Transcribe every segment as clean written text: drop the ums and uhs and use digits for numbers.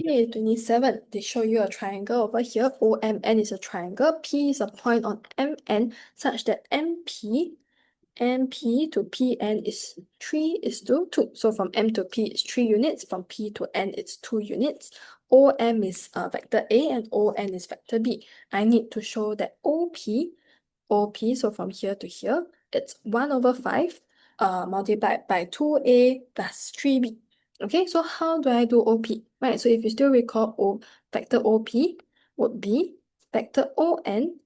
P27, they show you a triangle over here. OMN is a triangle. P is a point on MN such that MP to PN is 3:2. So from M to P is 3 units. From P to N it's 2 units. OM is vector A and ON is vector B. I need to show that OP, so from here to here, it's 1/5 multiplied by 2A plus 3B. Okay, so how do I do OP? Right, so if you still recall, vector OP would be vector ON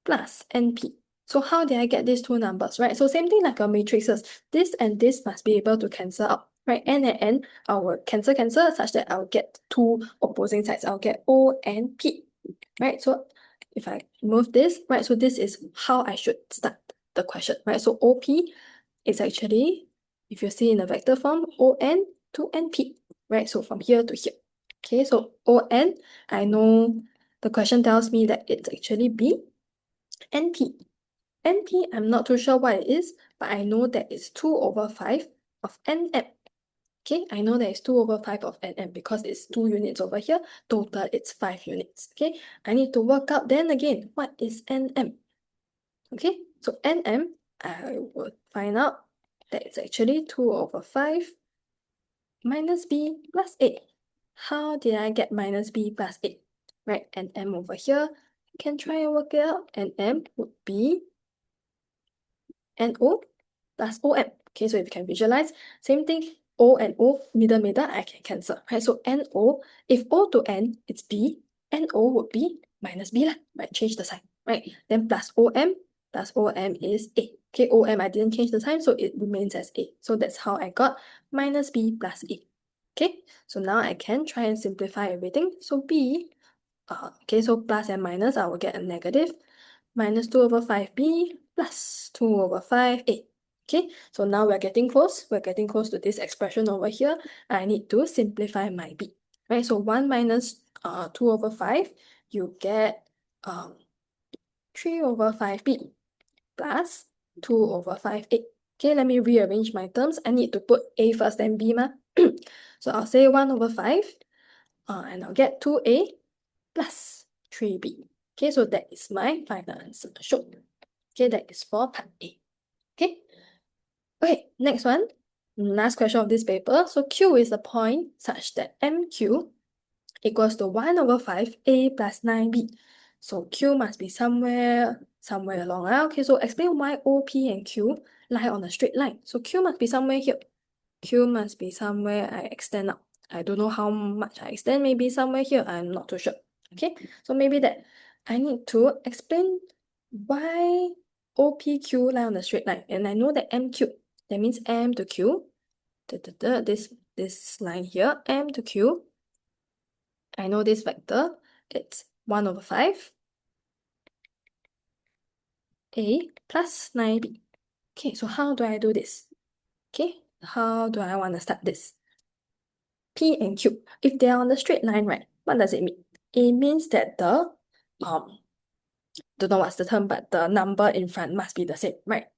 plus NP. So how did I get these two numbers, right? So same thing like our matrices. This and this must be able to cancel out, right? N and N, I will cancel such that I'll get two opposing sides. I'll get O and P, right? So if I move this, right? So this is how I should start the question, right? So OP is actually, if you see in the vector form, ON to NP, right? So from here to here. Okay, so ON, I know the question tells me that it's actually B. NP. NP, I'm not too sure what it is, but I know that it's 2/5 of NM. Okay, I know that it's 2/5 of NM because it's 2 units over here. Total, it's 5 units. Okay, I need to work out then again, what is NM? Okay, so NM, I will find out that it's actually 2/5 minus B plus A. How did I get minus B plus A? Right, NM over here, you can try and work it out. NM would be NO plus OM. Okay, so if you can visualize, same thing, O and O, middle, I can cancel, right? So NO, if O to N, it's B, NO would be minus B, right? Change the sign, right? Then plus OM is A. Okay, OM, I didn't change the sign, so it remains as A. So that's how I got minus B plus A. Okay, so now I can try and simplify everything. So B, okay, so plus and minus, I will get a negative. Minus 2/5b plus 2/5a. Okay, so now we're getting close. We're getting close to this expression over here. I need to simplify my b. Right, so 1 minus 2/5, you get 3/5b plus 2/5a. Okay, let me rearrange my terms. I need to put a first then b ma. So I'll say 1/5 and I'll get 2a plus 3b. Okay, so that is my final answer. Sure. Okay, that is for part A. Okay, next one. Last question of this paper. So Q is a point such that MQ equals to 1/5 A plus 9B. So Q must be somewhere along. Okay, so explain why OP and Q lie on a straight line. So Q must be somewhere here. Q must be somewhere I extend out. I don't know how much I extend, maybe somewhere here, I'm not too sure. Okay, so maybe that I need to explain why OPQ lie on a straight line. And I know that MQ, that means M to Q, this line here, M to Q. I know this vector, it's 1/5 A plus 9B. Okay, so how do I do this? Okay, how do I want to start this? P and Q, if they are on the straight line, right, what does it mean? It means that the, don't know what's the term, but the number in front must be the same, right?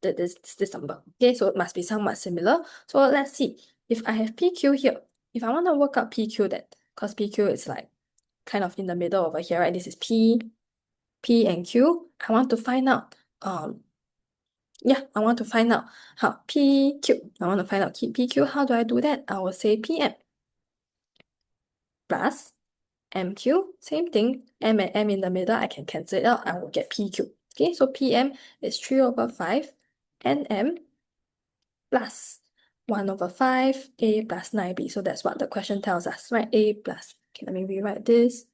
This number. Okay, so it must be somewhat similar. So let's see. If I have PQ here, if I want to work out PQ then, because PQ is like kind of in the middle over here, right? This is P and Q. I want to find out, I want to find out how PQ. I want to find out PQ. How do I do that? I will say PM plus MQ, same thing, M and M in the middle, I can cancel it out, I will get PQ. Okay, so PM is 3/5 NM plus 1/5 A plus 9B. So that's what the question tells us, right? A plus, okay, let me rewrite this.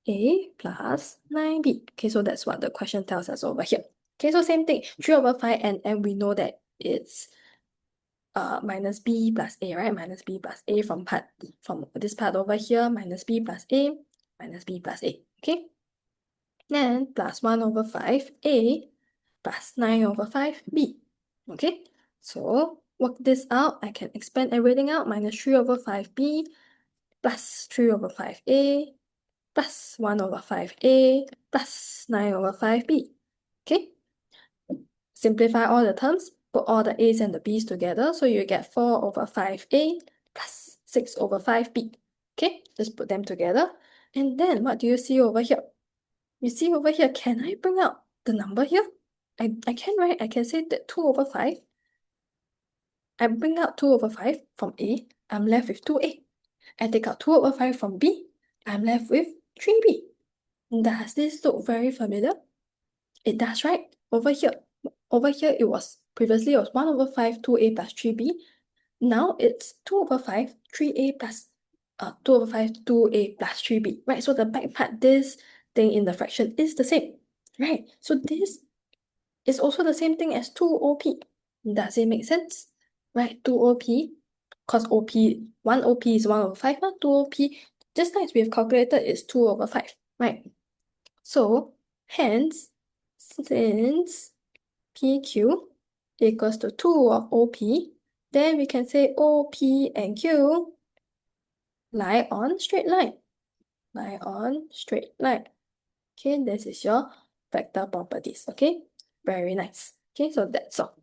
A plus 9B. Okay, so that's what the question tells us over here. Okay, so same thing, 3/5 NM, we know that it's minus B plus A, right? Minus B plus A from this part over here, minus B plus A, minus B plus A, okay? Then plus 1/5 A plus 9/5B, okay? So work this out, I can expand everything out, minus 3/5B plus 3/5A plus 1/5A plus 9/5B, okay? Simplify all the terms, put all the A's and the B's together, so you get 4/5A plus 6/5B. Okay, just put them together. And then what do you see over here? You see over here, can I bring out the number here? I can, right? I can say that 2 over 5. I bring out 2 over 5 from A, I'm left with 2A. I take out 2 over 5 from B, I'm left with 3B. Does this look very familiar? It does, right? Over here it was, previously it was 1 over 5, 2A plus 3B. Now it's 2 over 5, 3A plus 2 over 5, 2A plus 3B, right? So the back part, this thing in the fraction is the same, right? So this is also the same thing as 2OP. Does it make sense? Right, 2OP, because OP, 1OP is 1 over 5, 2OP, just like we have calculated, is 2 over 5, right? So, hence, since PQ equals to 2 of OP, then we can say OP and Q lie on straight line. Lie on straight line. Okay, this is your vector properties, okay? Very nice. Okay, so that's all.